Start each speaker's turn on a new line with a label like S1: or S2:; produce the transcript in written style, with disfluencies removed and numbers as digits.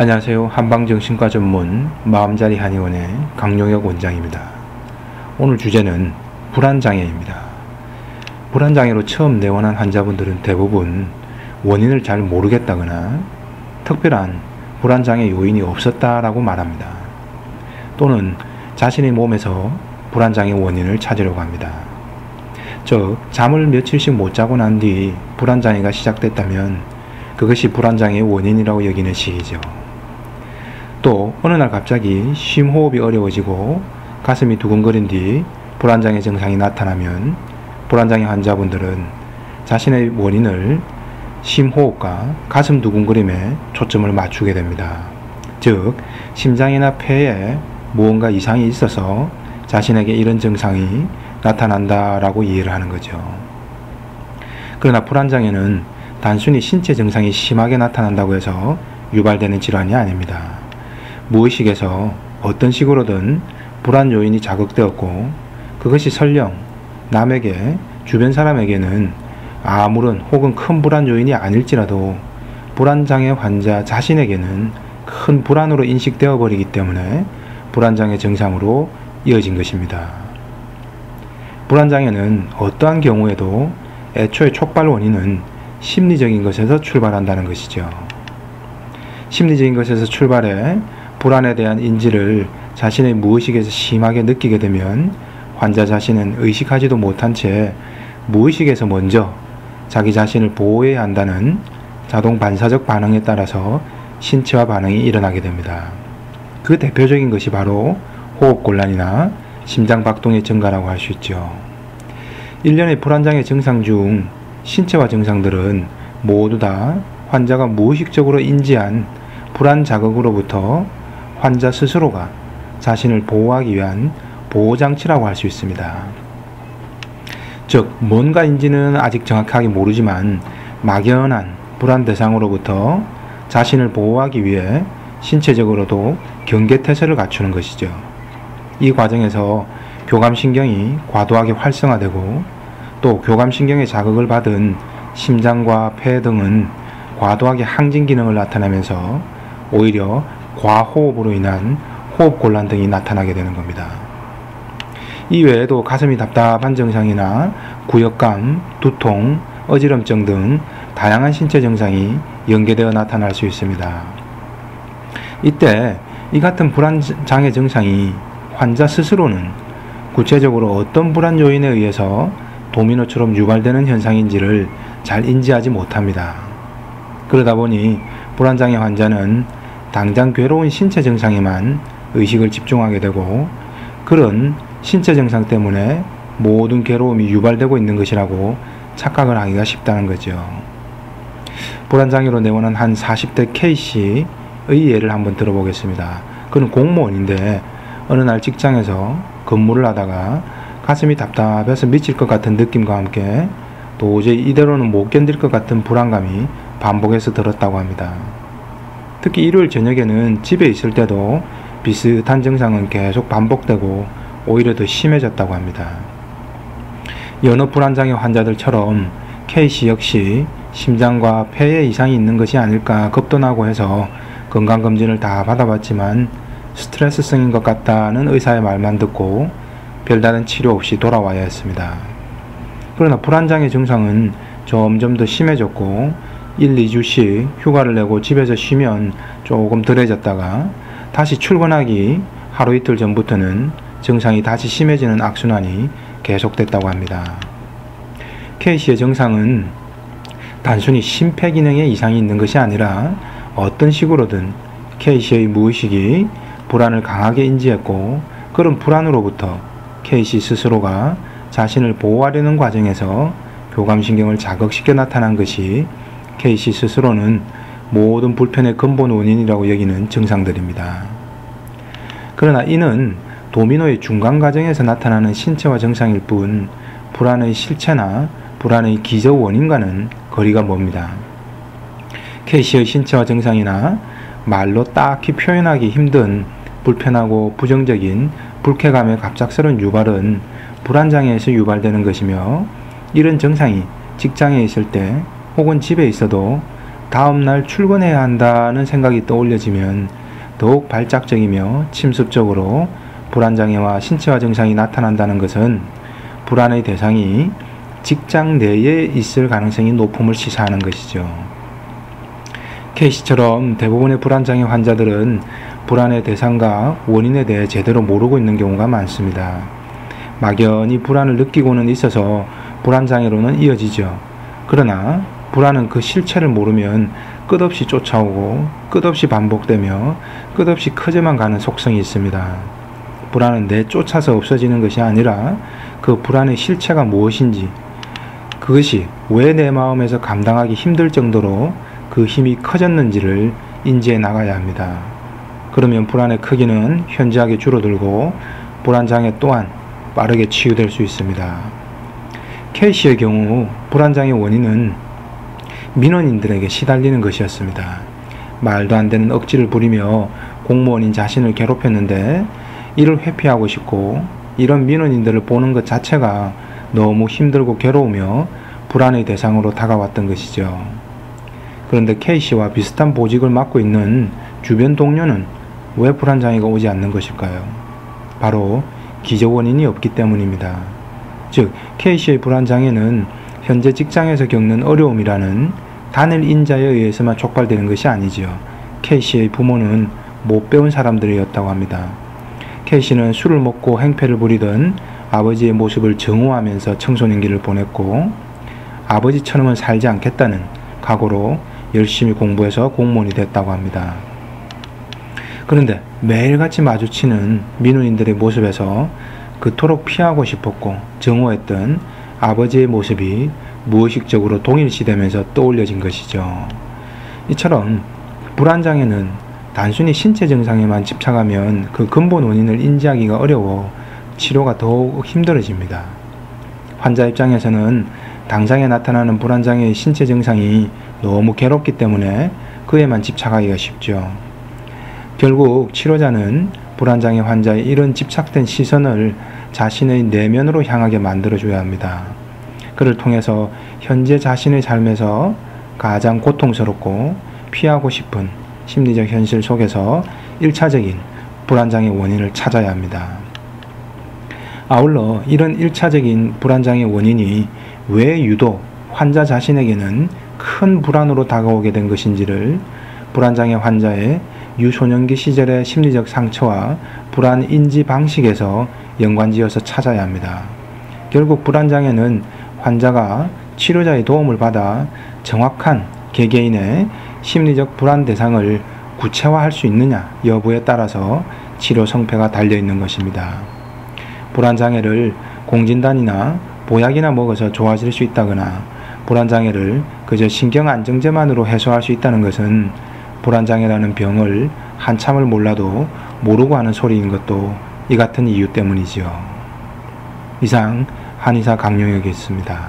S1: 안녕하세요. 한방정신과 전문 마음자리 한의원의 강용혁 원장입니다. 오늘 주제는 불안장애입니다. 불안장애로 처음 내원한 환자분들은 대부분 원인을 잘 모르겠다거나 특별한 불안장애 요인이 없었다라고 말합니다. 또는 자신의 몸에서 불안장애 원인을 찾으려고 합니다. 즉, 잠을 며칠씩 못 자고 난 뒤 불안장애가 시작됐다면 그것이 불안장애의 원인이라고 여기는 시기죠. 또 어느 날 갑자기 쉼호흡이 어려워지고 가슴이 두근거린 뒤 불안장애 증상이 나타나면 불안장애 환자분들은 자신의 원인을 심호흡과 가슴 두근거림에 초점을 맞추게 됩니다. 즉, 심장이나 폐에 무언가 이상이 있어서 자신에게 이런 증상이 나타난다라고 이해를 하는 거죠. 그러나 불안장애는 단순히 신체 증상이 심하게 나타난다고 해서 유발되는 질환이 아닙니다. 무의식에서 어떤 식으로든 불안 요인이 자극되었고 그것이 설령 남에게, 주변 사람에게는 아무런 혹은 큰 불안 요인이 아닐지라도 불안장애 환자 자신에게는 큰 불안으로 인식되어 버리기 때문에 불안장애 증상으로 이어진 것입니다. 불안장애는 어떠한 경우에도 애초에 촉발 원인은 심리적인 것에서 출발한다는 것이죠. 심리적인 것에서 출발해 불안에 대한 인지를 자신의 무의식에서 심하게 느끼게 되면 환자 자신은 의식하지도 못한 채 무의식에서 먼저 자기 자신을 보호해야 한다는 자동 반사적 반응에 따라서 신체화 반응이 일어나게 됩니다. 그 대표적인 것이 바로 호흡곤란이나 심장박동의 증가라고 할 수 있죠. 일련의 불안장애 증상 중 신체화 증상들은 모두 다 환자가 무의식적으로 인지한 불안 자극으로부터 환자 스스로가 자신을 보호하기 위한 보호장치라고 할 수 있습니다. 즉, 뭔가인지는 아직 정확하게 모르지만 막연한 불안 대상으로부터 자신을 보호하기 위해 신체적으로도 경계태세를 갖추는 것이죠. 이 과정에서 교감신경이 과도하게 활성화되고 또 교감신경의 자극을 받은 심장과 폐 등은 과도하게 항진 기능을 나타내면서 오히려 과호흡으로 인한 호흡곤란 등이 나타나게 되는 겁니다. 이 외에도 가슴이 답답한 증상이나 구역감, 두통, 어지럼증 등 다양한 신체 증상이 연계되어 나타날 수 있습니다. 이때 이 같은 불안장애 증상이 환자 스스로는 구체적으로 어떤 불안 요인에 의해서 도미노처럼 유발되는 현상인지를 잘 인지하지 못합니다. 그러다 보니 불안장애 환자는 당장 괴로운 신체 증상에만 의식을 집중하게 되고 그런 신체 증상 때문에 모든 괴로움이 유발되고 있는 것이라고 착각을 하기가 쉽다는 거죠. 불안장애로 내원한 한 40대 K씨의 예를 한번 들어보겠습니다. 그는 공무원인데 어느 날 직장에서 근무를 하다가 가슴이 답답해서 미칠 것 같은 느낌과 함께 도저히 이대로는 못 견딜 것 같은 불안감이 반복해서 들었다고 합니다. 특히 일요일 저녁에는 집에 있을 때도 비슷한 증상은 계속 반복되고 오히려 더 심해졌다고 합니다. 여러 불안장애 환자들처럼 K씨 역시 심장과 폐에 이상이 있는 것이 아닐까 겁도 나고 해서 건강검진을 다 받아봤지만 스트레스성인 것 같다는 의사의 말만 듣고 별다른 치료 없이 돌아와야 했습니다. 그러나 불안장애 증상은 점점 더 심해졌고 1, 2주씩 휴가를 내고 집에서 쉬면 조금 덜해졌다가 다시 출근하기 하루 이틀 전부터는 증상이 다시 심해지는 악순환이 계속됐다고 합니다. K씨의 증상은 단순히 심폐기능에 이상이 있는 것이 아니라 어떤 식으로든 K씨의 무의식이 불안을 강하게 인지했고 그런 불안으로부터 K씨 스스로가 자신을 보호하려는 과정에서 교감신경을 자극시켜 나타난 것이 K씨 스스로는 모든 불편의 근본 원인이라고 여기는 증상들입니다. 그러나 이는 도미노의 중간 과정에서 나타나는 신체화 증상일 뿐 불안의 실체나 불안의 기저 원인과는 거리가 멉니다. K씨의 신체화 증상이나 말로 딱히 표현하기 힘든 불편하고 부정적인 불쾌감의 갑작스러운 유발은 불안장애에서 유발되는 것이며 이런 증상이 직장에 있을 때 혹은 집에 있어도 다음날 출근해야 한다는 생각이 떠올려지면 더욱 발작적이며 침습적으로 불안장애와 신체화 증상이 나타난다는 것은 불안의 대상이 직장 내에 있을 가능성이 높음을 시사하는 것이죠. K씨처럼 대부분의 불안장애 환자들은 불안의 대상과 원인에 대해 제대로 모르고 있는 경우가 많습니다. 막연히 불안을 느끼고는 있어서 불안장애로는 이어지죠. 그러나 불안은 그 실체를 모르면 끝없이 쫓아오고 끝없이 반복되며 끝없이 커져만 가는 속성이 있습니다. 불안은 내쫓아서 없어지는 것이 아니라 그 불안의 실체가 무엇인지, 그것이 왜 내 마음에서 감당하기 힘들 정도로 그 힘이 커졌는지를 인지해 나가야 합니다. 그러면 불안의 크기는 현저하게 줄어들고 불안장애 또한 빠르게 치유될 수 있습니다. K씨의 경우 불안장애 원인은 민원인들에게 시달리는 것이었습니다. 말도 안 되는 억지를 부리며 공무원인 자신을 괴롭혔는데 이를 회피하고 싶고 이런 민원인들을 보는 것 자체가 너무 힘들고 괴로우며 불안의 대상으로 다가왔던 것이죠. 그런데 K씨와 비슷한 보직을 맡고 있는 주변 동료는 왜 불안장애가 오지 않는 것일까요? 바로 기저 원인이 없기 때문입니다. 즉, K씨의 불안장애는 현재 직장에서 겪는 어려움이라는 단일 인자에 의해서만 촉발되는 것이 아니지요. K씨의 부모는 못 배운 사람들이었다고 합니다. K씨는 술을 먹고 행패를 부리던 아버지의 모습을 증오하면서 청소년기를 보냈고 아버지처럼은 살지 않겠다는 각오로 열심히 공부해서 공무원이 됐다고 합니다. 그런데 매일같이 마주치는 민원인들의 모습에서 그토록 피하고 싶었고 증오했던 아버지의 모습이 무의식적으로 동일시되면서 떠올려진 것이죠. 이처럼 불안장애는 단순히 신체 증상에만 집착하면 그 근본 원인을 인지하기가 어려워 치료가 더욱 힘들어집니다. 환자 입장에서는 당장에 나타나는 불안장애의 신체 증상이 너무 괴롭기 때문에 그에만 집착하기가 쉽죠. 결국 치료자는 불안장애 환자의 이런 집착된 시선을 자신의 내면으로 향하게 만들어줘야 합니다. 그를 통해서 현재 자신의 삶에서 가장 고통스럽고 피하고 싶은 심리적 현실 속에서 1차적인 불안장애 원인을 찾아야 합니다. 아울러 이런 1차적인 불안장애 원인이 왜 유독 환자 자신에게는 큰 불안으로 다가오게 된 것인지를 불안장애 환자의 유소년기 시절의 심리적 상처와 불안 인지 방식에서 연관지어서 찾아야 합니다. 결국 불안장애는 환자가 치료자의 도움을 받아 정확한 개개인의 심리적 불안 대상을 구체화할 수 있느냐 여부에 따라서 치료 성패가 달려있는 것입니다. 불안장애를 공진단이나 보약이나 먹어서 좋아질 수 있다거나 불안장애를 그저 신경안정제만으로 해소할 수 있다는 것은 불안장애라는 병을 한참을 몰라도 모르고 하는 소리인 것도 이 같은 이유 때문이지요. 이상 한의사 강용혁이었습니다.